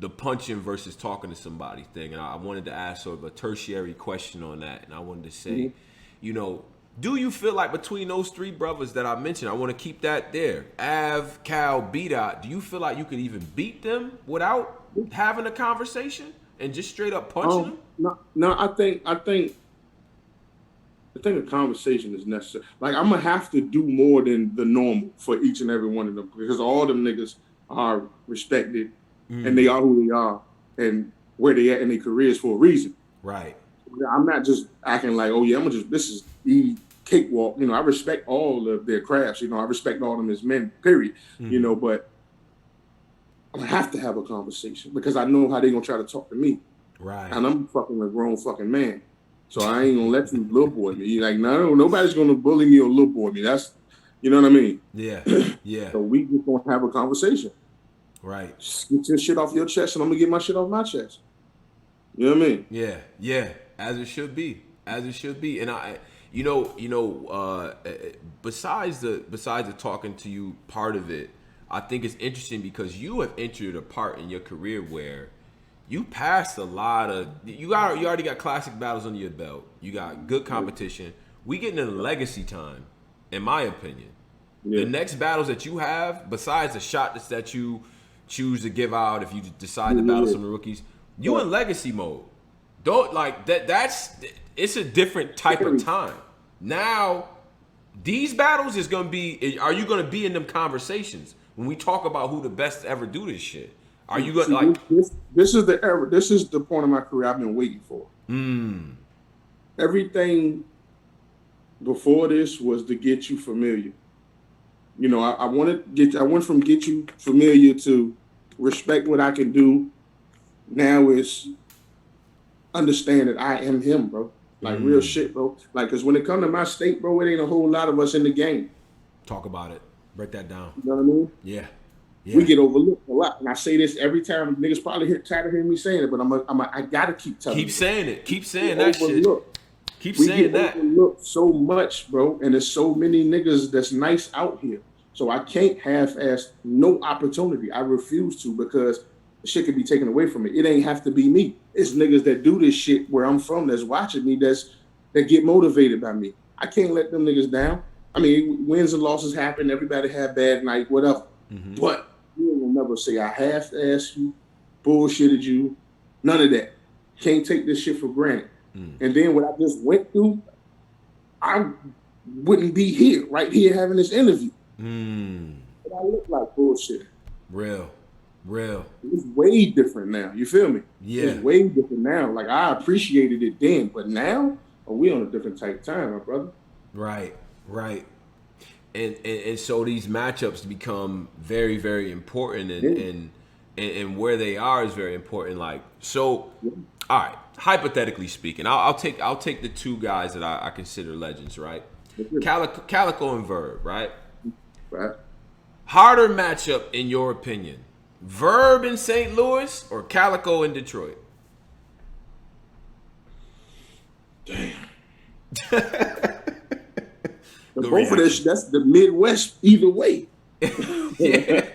the punching versus talking to somebody thing, and I wanted to ask sort of a tertiary question on that, and I wanted to say, you know, do you feel like between those 3 brothers that I mentioned, I want to keep that there, Av, Cal, B.Dot, do you feel like you could even beat them without having a conversation and just straight up punching them? No, I think a conversation is necessary. Like, I'm gonna have to do more than the normal for each and every one of them because all them niggas are respected and they are who they are and where they at in their careers for a reason. Right. I'm not just acting like, oh yeah, this is the cakewalk. You know, I respect all of their crafts. You know, I respect all of them as men, period. You know, but I have to have a conversation because I know how they're gonna try to talk to me. Right. And I'm fucking a grown fucking man. So I ain't gonna let you little boy me. Like, no, nobody's gonna bully me or little boy me. That's You know what I mean? Yeah. Yeah. So we just gonna have a conversation. Right. Just get your shit off your chest, and I'm gonna get my shit off my chest. You know what I mean? Yeah. Yeah. As it should be. As it should be. And besides the talking to you part of it, I think it's interesting because you have entered a part in your career where you passed a lot of you already got classic battles under your belt. You got good competition. We getting in legacy time, in my opinion. Yeah. The next battles that you have, besides the shot that you choose to give out if you decide to battle some rookies, you in legacy mode. Don't like that. It's a different type of time. Now, these battles is gonna be. Are you gonna be in them conversations when we talk about who the best to ever do this shit? Are you gonna like? This is the era. This is the point of my career I've been waiting for. Everything before this was to get you familiar. You know, I went from get you familiar to respect what I can do. Now it's understand that I am him, bro. Like real shit, bro. Like, cause when it come to my state, bro, it ain't a whole lot of us in the game. Talk about it. Break that down. You know what I mean? Yeah. We get overlooked a lot, and I say this every time. Niggas probably tired of hearing me saying it, but I gotta keep telling. Keep saying it. Keep saying that shit. Keep we saying get that. Overlooked so much, bro, and there's so many niggas that's nice out here. So I can't half-ass no opportunity. I refuse to because the shit could be taken away from me. It ain't have to be me. It's niggas that do this shit where I'm from that's watching me that get motivated by me. I can't let them niggas down. I mean, wins and losses happen. Everybody have bad night, whatever. But you will never say I half-assed you, bullshitted you, none of that. Can't take this shit for granted. And then what I just went through, I wouldn't be here, right here having this interview. But I look like bullshit. Real. It's way different now. You feel me? Yeah. It's way different now. Like, I appreciated it then, but now, we on a different type of time, my brother. Right. And so these matchups become very, very important, and where they are is very important. Like, so, all right. Hypothetically speaking, I'll take the two guys that I consider legends, right? Calicoe and Verb, right? Right. Harder matchup in your opinion, Verb in St. Louis or Calicoe in Detroit? Damn. Both of this, that's the Midwest either way. Yeah.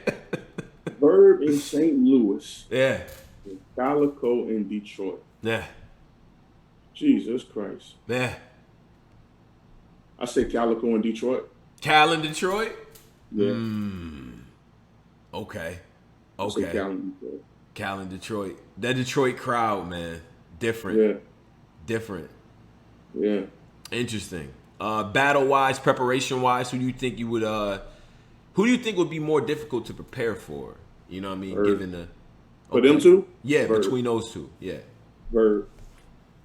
Verb in St. Louis. Yeah. Calicoe in Detroit. Yeah. Jesus Christ. Yeah. I say Calicoe in Detroit. Cal in Detroit? Yeah. Okay. Cal in Detroit. That Detroit crowd, man. Different. Yeah. Interesting. Battle wise, preparation wise, who do you think would be more difficult to prepare for? You know what I mean? Given the for them two? Yeah, Verb. Between those two. Yeah. Verb.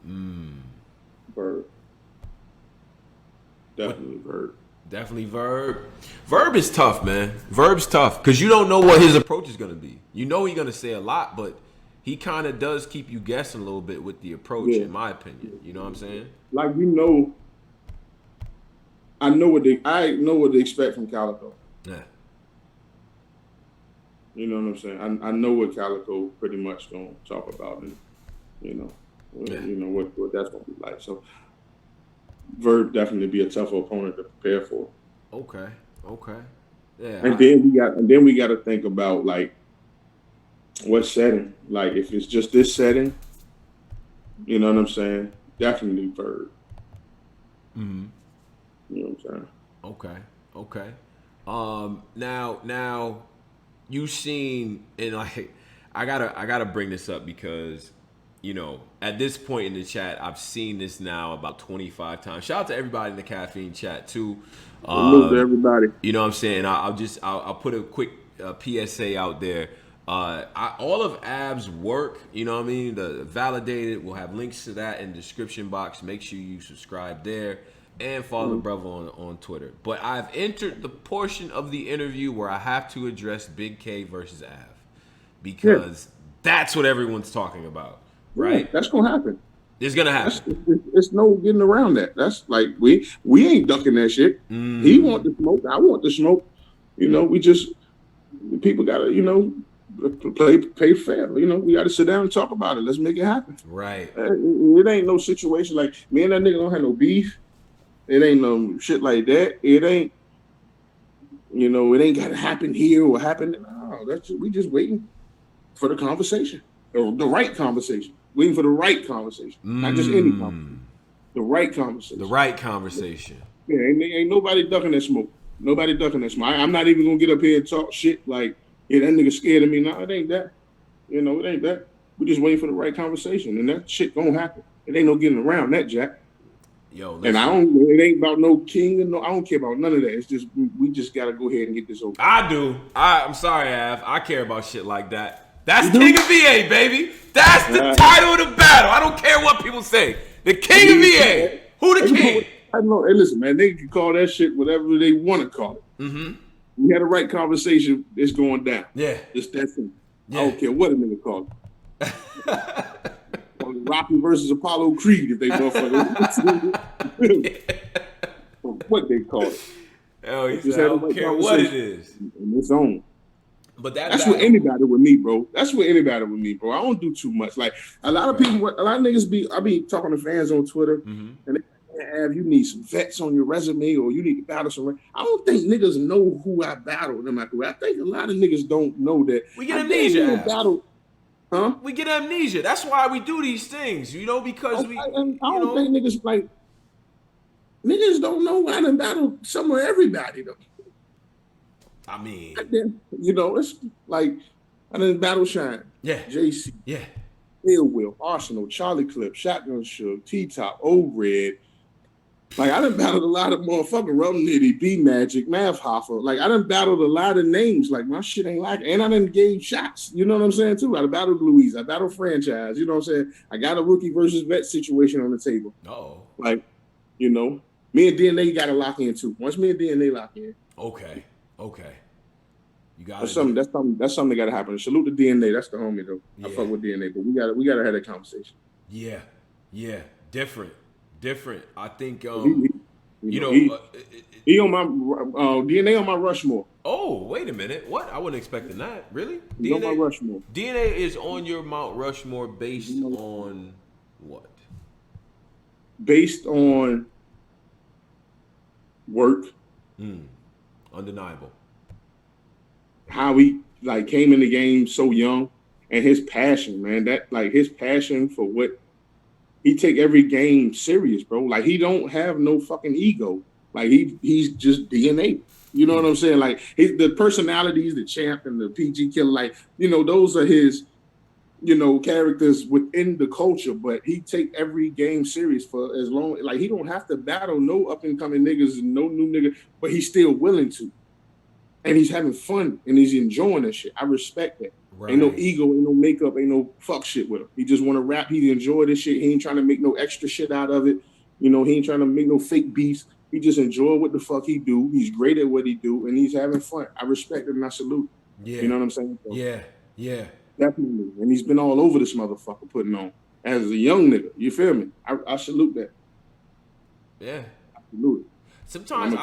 Verb. Definitely Verb. Verb is tough, man. Verb's tough because you don't know what his approach is going to be. You know he's going to say a lot, but he kind of does keep you guessing a little bit with the approach, in my opinion. You know what I'm saying? Like, I know what they expect from Calicoe. Yeah. You know what I'm saying? I know what Calicoe pretty much gonna talk about, and what that's gonna be like. So, Verb definitely be a tougher opponent to prepare for. Okay. Yeah. And then we got to think about like what setting. Like if it's just this setting, you know what I'm saying? Definitely Verb. You know what I'm saying? Okay. Now you've seen, and like I gotta bring this up because at this point in the chat I've seen this now about 25 times. Shout out to everybody in the caffeine chat too. Salute to everybody. You know what I'm saying? I'll put a quick PSA out there. All of Ab's work, you know what I mean? The validated. We'll have links to that in the description box. Make sure you subscribe there and follow the brother on Twitter. But I've entered the portion of the interview where I have to address Big K versus Av because that's what everyone's talking about, right? That's gonna happen. It's gonna That's happen. it's no getting around that. That's like we ain't ducking that shit. He want the smoke. I want the smoke. We just people gotta pay fair. We gotta sit down and talk about it. Let's make it happen. Right. It ain't no situation like me and that nigga don't have no beef. It ain't no shit like that. It ain't. It ain't gotta happen here or happen. No, we just waiting for the conversation, or the right conversation. Waiting for the right conversation, not just any conversation. The right The conversation. right conversation. Yeah, ain't nobody ducking that smoke. Nobody ducking that smoke. I'm not even gonna get up here and talk shit like, yeah, that nigga scared of me. No, it ain't that. It ain't that. We just waiting for the right conversation, and that shit gonna happen. It ain't no getting around that, Jack. Yo, And listen. it ain't about no king and no. I don't care about none of that. It's just we just gotta go ahead and get this over. I do. I'm sorry, Av. I care about shit like that. That's You King do? of VA, baby. That's the title of the battle. I don't care what people say. The King of VA. Who the king? I know. Hey, listen, man. They can call that shit whatever they want to call it. Mm-hmm. We had the right conversation. It's going down. Yeah. It's that simple. Yeah. I don't care what a nigga call it. Rocky versus Apollo Creed, if they motherfucker. What they call it. Hell, he said, I don't care what it is. And it's on. But that's what anybody with me, bro. That's what anybody with me, bro. I don't do too much. Like a lot of people, a lot of niggas I be talking to fans on Twitter, and they have you need some vets on your resume, or you need to battle some. I don't think niggas know who I battled in my career. I think a lot of niggas don't know that. We get amnesia. Battle, huh? We get amnesia. That's why we do these things, because I don't think niggas like niggas don't know I done battled some of everybody though. I mean, it's like I done battle Shine, JC, Will, Arsenal, Charlie Clip, Shotgun Suge, T-Top, O-Red. Like I done battled a lot of motherfucking Rum Nitty, B Magic, Math Hoffa. Like I done battled a lot of names. Like my shit ain't like, and I done gave shots. You know what I'm saying too? I done battled Louise. I battled Franchise. You know what I'm saying? I got a rookie versus vet situation on the table. Oh, like me and DNA got to lock in too. Once me and DNA lock in. Okay. You got That's something that got to happen. Salute to DNA. That's the homie though. Yeah. I fuck with DNA, but we gotta have that conversation. Yeah. Different. I think he on my DNA on my Rushmore. Oh, wait a minute. What? I wasn't expecting that. Really? He's on my Rushmore. DNA is on your Mount Rushmore based on what? Based on work. Undeniable. How he came in the game so young, and his passion, man. That his passion for what he take every game serious, bro. Like he don't have no fucking ego. Like he's just DNA. You know what I'm saying? Like the personalities, the champ and the PG killer, those are his, characters within the culture. But he take every game serious for as long. Like he don't have to battle no up and coming niggas and no new nigga, but he's still willing to. And he's having fun and he's enjoying that shit. I respect that. Right. Ain't no ego, ain't no makeup, ain't no fuck shit with him. He just want to rap. He enjoy this shit. He ain't trying to make no extra shit out of it. He ain't trying to make no fake beats. He just enjoy what the fuck he do. He's great at what he do, and he's having fun. I respect him and I salute. Yeah. You know what I'm saying? So, yeah. Definitely. And he's been all over this motherfucker putting on. As a young nigga, you feel me? I salute that. Yeah. I salute it. Sometimes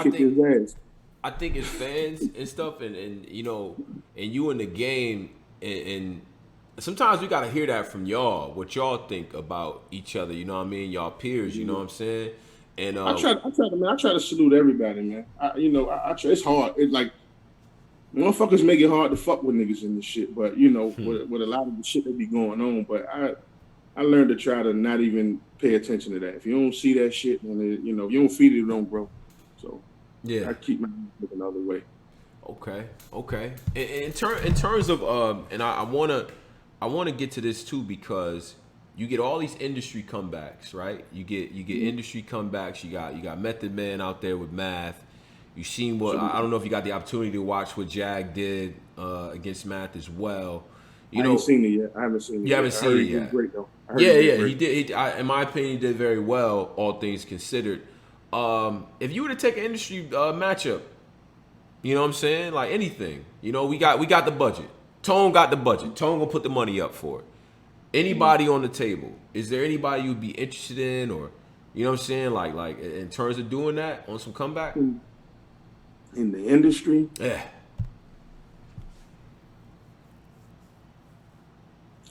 I think as fans and stuff, and you in the game, and sometimes we gotta hear that from y'all, what y'all think about each other. You know what I mean? Y'all peers. You know what I'm saying? And I try to salute everybody, man. I try. It's hard. It's like motherfuckers make it hard to fuck with niggas in this shit, but with a lot of the shit that be going on. But I learned to try to not even pay attention to that. If you don't see that shit, and if you don't feed it, it don't grow. So. Yeah, I keep my looking another way. Okay. In terms of and I wanna get to this too, because you get all these industry comebacks, right? You get industry comebacks. You got Method Man out there with Math. You seen what I don't know if you got the opportunity to watch what Jag did against Math as well. I haven't seen it yet. I haven't seen it. You haven't seen it yet. Great though. He did. In my opinion, he did very well, all things considered. If you were to take an industry matchup, you know what I'm saying? Like anything, we got the budget. Tone got the budget. Tone gonna put the money up for it. Anybody on the table? Is there anybody you'd be interested in, or you know what I'm saying? Like in terms of doing that on some comeback? In the industry, Yeah.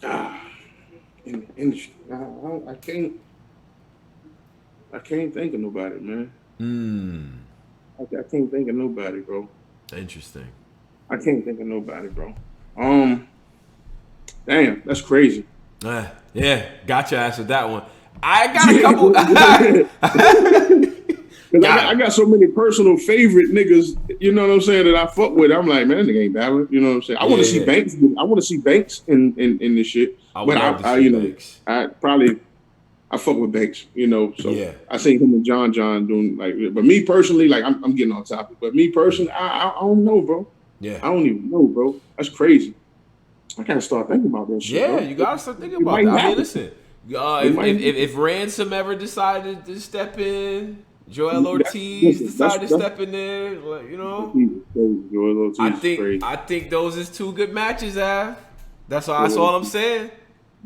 ah, in the industry, I can't think of nobody, man. I can't think of nobody, bro. Interesting. I can't think of nobody, bro. Um, Damn, that's crazy. Yeah, gotcha. Answered that one. I got a Yeah, couple. because Got I him. got so many personal favorite niggas, you know what I'm saying, that I fuck with. I'm like, man, that nigga ain't battling. You know what I'm saying? I want to see Yeah, Banks. I want to see Banks in this shit. I would But love to I, see you know, Banks. I fuck with Banks. You know, so Yeah, I see him and John doing like. But me personally, like, I'm getting on topic. But me personally, I don't know, bro. yeah, I don't even know, bro. That's crazy. I gotta start thinking about that shit, yeah. bro. You gotta start thinking It about might that. I mean, happen. listen. It might happen. If Ransom ever decided to step in, Joel Ortiz Listen, decided to step in there, like, you know, Ortiz is crazy. Joel Ortiz is crazy. I think those is two good matches, Av. That's Joel all I'm Ortiz, saying.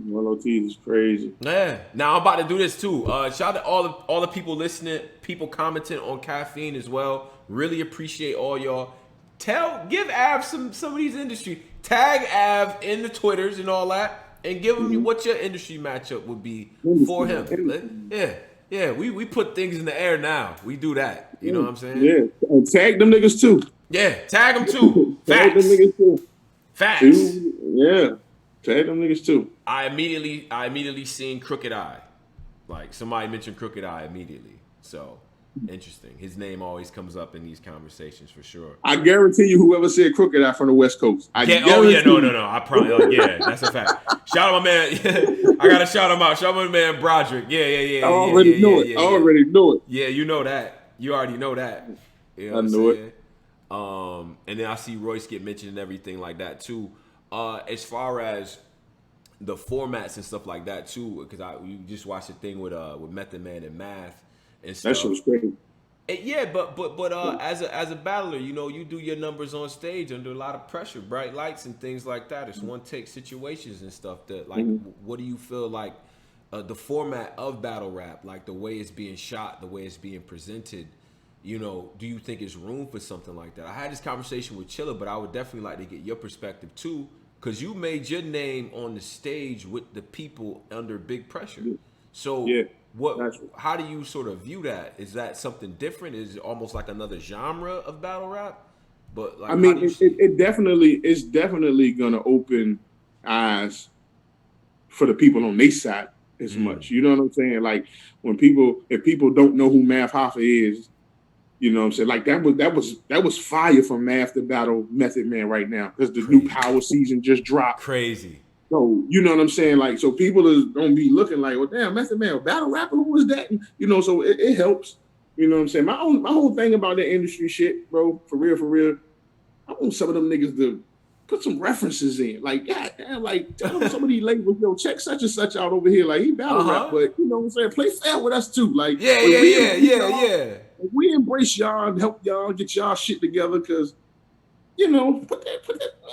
Joel Ortiz is crazy. Yeah. Now I'm about to do this too. Shout out to all the people listening, people commenting on Caffeine as well. Really appreciate all y'all. Give Av some of these industry. Tag Av in the Twitters and all that, and give him Mm-hmm. what your industry matchup would be for Industry, man. him. Yeah, yeah. We put things in the air now. We do that. You know what I'm saying? Yeah. And tag them niggas too. Yeah. Tag him too. Tag them Facts. niggas too. Facts. See, yeah. Tag them niggas too. I immediately seen Crooked Eye. Like somebody mentioned Crooked Eye immediately. So interesting. His name always comes up in these conversations for sure. I guarantee you, whoever said crooked eye from the West Coast. I Yeah. Oh yeah. guarantee you. No. I probably. Yeah. That's a fact. Shout out my man. I gotta shout him out. Shout out my man Broderick. I already know it. I Yeah. already know it. Yeah. You know that. You already know that. You know I what I'm know it. saying? And then I see Royce get mentioned and everything like that too. As far as the formats and stuff like that too, because you just watched the thing with Method Man and Math and That shit stuff. was crazy. Yeah, but as a battler, you know, you do your numbers on stage under a lot of pressure, bright lights and things like that. It's one take situations and stuff. That like, what do you feel like the format of battle rap, like the way it's being shot, the way it's being presented? You know, do you think it's room for something like that? I had this conversation with Chilla, but I would definitely like to get your perspective too, because you made your name on the stage with the people under big pressure. So Yeah. what? How do you sort of view that? Is that something different? Is it almost like another genre of battle rap? But like, I how do mean, you see it? it's definitely gonna open eyes for the people on their side as much. You know what I'm saying? Like if people don't know who Math Hoffa is, you know what I'm saying? Like that was fire from Math to battle Method Man right now because the new Crazy. Power season just dropped. Crazy. So you know what I'm saying? Like, so people is gonna be looking like, well, damn, Method Man, a battle rapper, who was that? You know, so it helps. You know what I'm saying? My whole thing about that industry shit, bro, for real, I want some of them niggas to put some references in. Like, yeah, damn, like tell them some of these labels, yo, check such and such out over here. Like, he battle rap, but you know what I'm saying? Play fair with us too. Like, Yeah. if we embrace y'all and help y'all get y'all shit together, because you know, put that.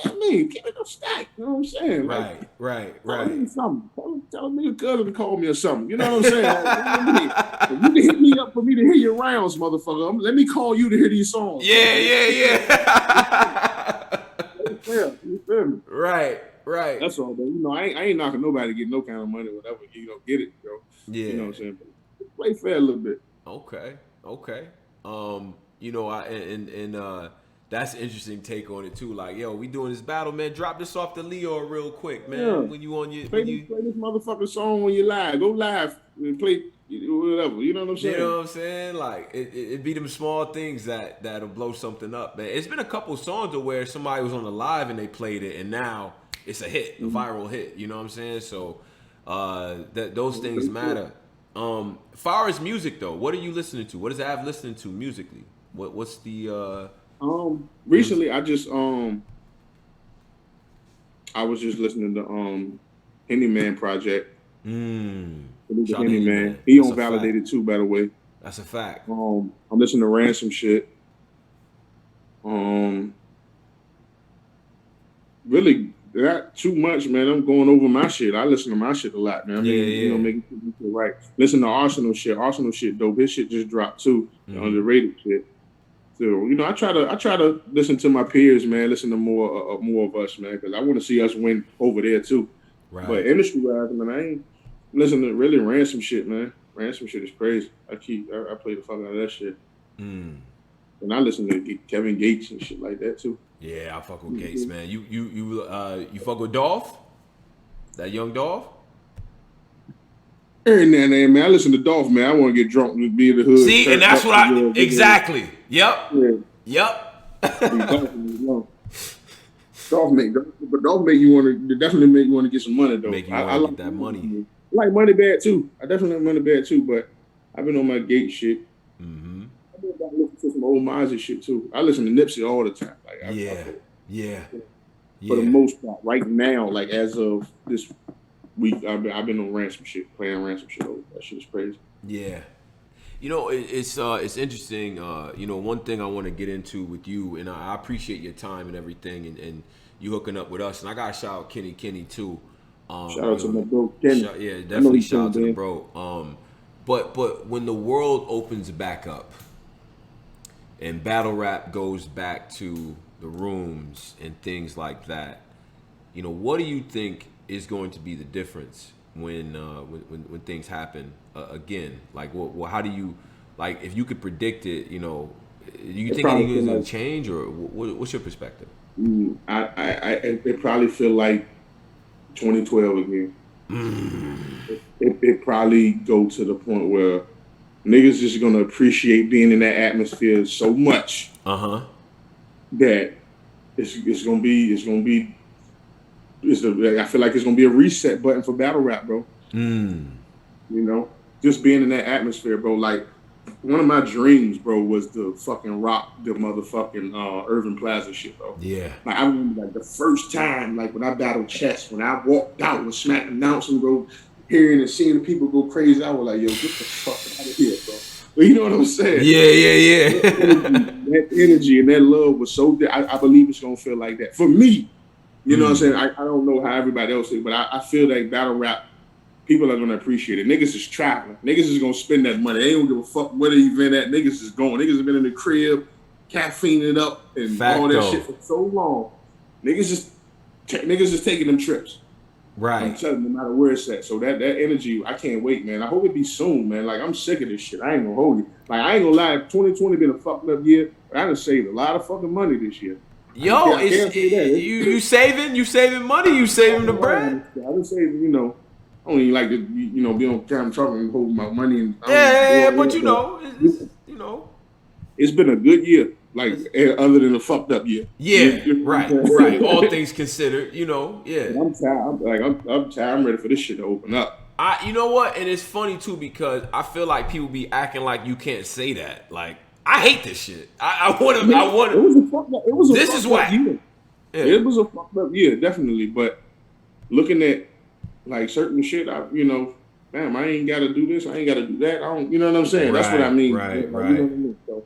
I mean, keep it up stack. You know what I'm saying? Like, Right. tell me something. Tell me a cousin to call me or something. You know what I'm saying? Like, if you can hit me up for me to hear your rounds, motherfucker, let me call you to hear these songs. Yeah. You feel me? Right. That's all, but you know, I ain't knocking nobody to get no kind of money or whatever. You know, get it, bro. Yeah. You know what I'm saying? But play fair a little bit. Okay. You know, that's an interesting take on it too. Like, yo, we doing this battle, man. Drop this off to Leo real quick, man. Yeah. When you on your play this motherfucking song when you live. Go live and play whatever. You know what I'm saying? You know what I'm saying? Like it be them small things that'll blow something up, man. It's been a couple songs where somebody was on the live and they played it, and now it's a hit, a viral hit. You know what I'm saying? So those things matter. Far as music though, what are you listening to? What is Av listening to musically? What's the recently I just I was just listening to Henny Man Project. Henny Man. He on Validated too, by the way. That's a fact. I'm listening to Ransom shit. Really Not too much, man. I'm going over my shit. I listen to my shit a lot, man. I mean, Yeah. making shit right. Listen to Arsenal shit. Arsenal shit dope. His shit just dropped too. The underrated shit. So I try to listen to my peers, man. Listen to more of us, man, because I want to see us win over there too. Right. But industry wise, man, I ain't listening to really ransom shit, man. Ransom shit is crazy. I play the fuck out of that shit. And I listen to Kevin Gates and shit like that too. Yeah, I fuck with Gates, man. You fuck with Dolph? That young Dolph? Every now and then, man, I listen to Dolph, man. I want to get drunk and be in the hood. See, and that's what exactly. Yep. Yeah. Yep. Dolph make you want to definitely make you want to get some money though. I like that money. I like money bad too. I definitely like money bad too, but I've been on my Gate shit. I've been listening to some old Mozzie shit too. I listen to Nipsey all the time. Like yeah. For the most part, right now, like as of this week, I've been on ransom shit, playing ransom shit. That shit is crazy. Yeah. It's interesting. One thing I want to get into with you, and I appreciate your time and everything, and you hooking up with us. And I gotta shout out Kenny Too. Shout out to my bro Kenny. Definitely shout out to the bro. But when the world opens back up and battle rap goes back to the rooms and things like that, what do you think is going to be the difference when things happen again? Like, how do you, like, if you could predict it, do you think anything's going to change, or what's your perspective? It probably feel like 2012 again. It probably go to the point where niggas just gonna appreciate being in that atmosphere so much that it's gonna be I feel like it's gonna be a reset button for battle rap, bro. Just being in that atmosphere, bro. Like, one of my dreams, bro, was to fucking rock the motherfucking Irving Plaza shit, bro. Yeah. Like, I remember, like, the first time, like, when I battled Chess, when I walked out with Smack announcing, bro, hearing and seeing the people go crazy, I was like, yo, get the fuck out of here, bro. But you know what I'm saying? Yeah. That energy and that love was so I believe it's gonna feel like that. For me, you know what I'm saying? I don't know how everybody else is, but I feel like battle rap, people are gonna appreciate it. Niggas is traveling. Niggas is gonna spend that money. They don't give a fuck where the event at. Niggas is going. Niggas have been in the crib, caffeining up and all that shit for so long. Niggas is taking them trips. Right. I'm telling you, no matter where it's at. So that energy, I can't wait, man. I hope it be soon, man. Like, I'm sick of this shit. I ain't gonna hold you. Like, I ain't gonna lie. 2020 been a fucked up year, but I done saved a lot of fucking money this year. Yo, you saving money, you saving the bread. I done saved, I don't even like to, be on camera talking and hold my money. And but it's been a good year. Like, other than a fucked up year. Yeah, right. All things considered, yeah. I'm tired. I'm tired. I'm ready for this shit to open up. You know what? And it's funny too, because I feel like people be acting like you can't say that. Like, I hate this shit. I want to. It was a fucked up. It was a this fucked is up why. year. Yeah. It was a fucked up year, definitely. But looking at like certain shit, damn, I ain't got to do this. I ain't got to do that. I don't. You know what I'm saying? That's what I mean. Right. You know what I mean? So,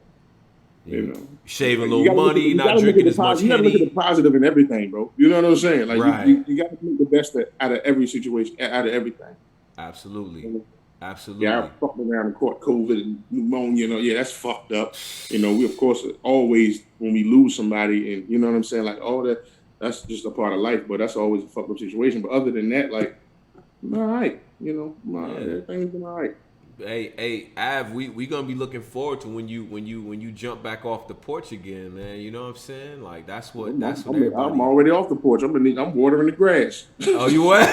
shave a little money, not drinking as much. You gotta look at the positive in everything, bro. You know what I'm saying? Like, you got to make the best out of every situation, out of everything. Absolutely. Yeah, I fucked around and caught COVID and pneumonia. That's fucked up. We of course always, when we lose somebody, and you know what I'm saying, like, that's just a part of life. But that's always a fucked up situation. But other than that, like, I'm all right. Everything's been all right. Hey, Av, we gonna be looking forward to when you jump back off the porch again, man. You know what I'm saying? Like, that's what everybody. I'm already off the porch. I'm watering the grass. Oh, you what?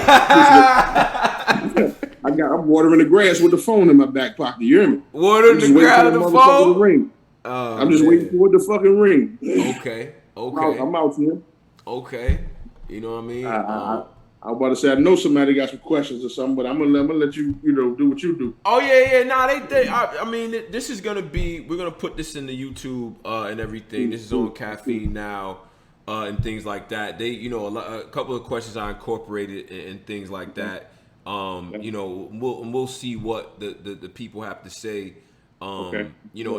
I'm watering the grass with the phone in my back pocket. You hear me? Watering the grass with the phone. Ring. I'm just waiting for it to fucking ring. Okay. I'm out here. Okay. You know what I mean? I was about to say, I know somebody got some questions or something, but I'm gonna let you, do what you do. Oh yeah. Nah, I mean, this is gonna be. We're gonna put this in the YouTube and everything. This is on Caffeine Now and things like that. They, a couple of questions I incorporated and things like that. We'll see what the people have to say. In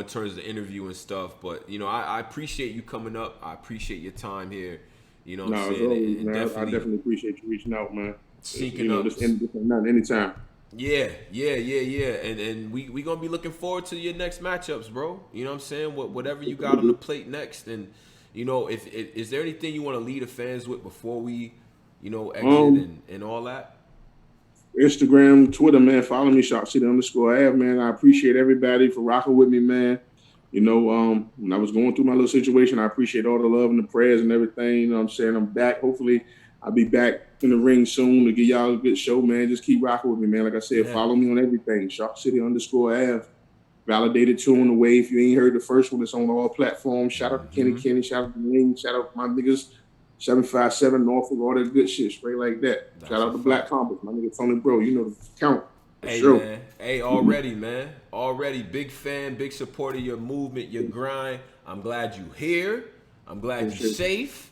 terms of the interview and stuff. But I appreciate you coming up. I appreciate your time here. You know what I'm No, as saying? always, And man. I definitely definitely appreciate you reaching out, man. syncing up. This ain't nothing anytime. Yeah. And we gonna be looking forward to your next matchups, bro. You know what I'm saying? Whatever you got on the plate next, and if is there anything you want to lead the fans with before we, exit Um, and all that? Instagram, Twitter, man. Follow me, Shop City_Av, man. I appreciate everybody for rocking with me, man. When I was going through my little situation, I appreciate all the love and the prayers and everything. You know what I'm saying? I'm back. Hopefully, I'll be back in the ring soon to give y'all a good show, man. Just keep rocking with me, man. Like I said, Yeah. follow me on everything. Shop City_Av. Validated two on the way. If you ain't heard the first one, it's on all platforms. Shout out to Kenny. Shout out to Wayne. Shout out to my niggas. 757 Norfolk, all that good shit, straight like that. Shout That's a out to Black fact. Compass, my nigga Tony Bro. You know the count for Hey sure. man, hey already man, already big fan, big supporter of your movement, your grind. I'm glad you here. I'm glad you safe.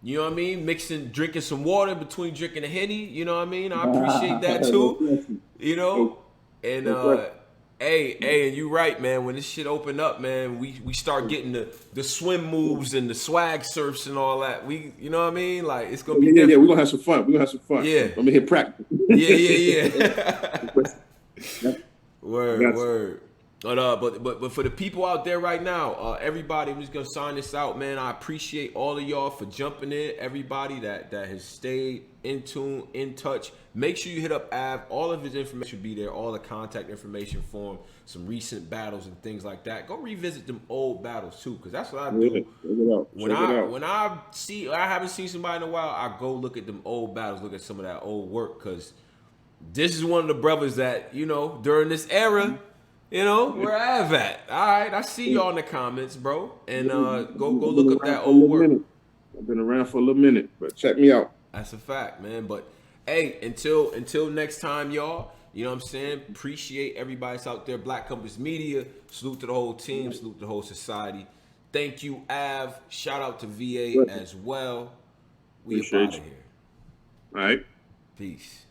You know what I mean? Drinking some water between drinking a Henny. You know what I mean? I appreciate that No too. question. You know, No, and no question. hey, and you right, man. When this shit open up, man, we start getting the swim moves and the swag surfs and all that. You know what I mean? Like it's gonna be Yeah. different. We're gonna have some fun. We're gonna have some fun. Yeah, I'm gonna hit practice. yeah. Yeah. I Word, got you. word. But for the people out there right now, everybody, I'm just gonna sign this out, man. I appreciate all of y'all for jumping in. Everybody that has stayed in tune, in touch. Make sure you hit up Av. All of his information will be there. All the contact information for him, some recent battles and things like that. Go revisit them old battles too, because that's what I Yeah, do. check it out. When Check it out. I haven't seen somebody in a while, I go look at them old battles, look at some of that old work, because this is one of the brothers that, during this era, where I've at. All right, I see y'all in the comments, bro. And go I've been look up around that for a old little work. minute. I've been around for a little minute, but check me out. That's a fact, man. But hey, until next time, y'all. You know what I'm saying? Appreciate everybody that's out there. Black Compass Media. Salute to the whole team. Salute to the whole society. Thank you, Av. Shout out to VA Bless you. as well. We up out Appreciate of you. here. All right. Peace.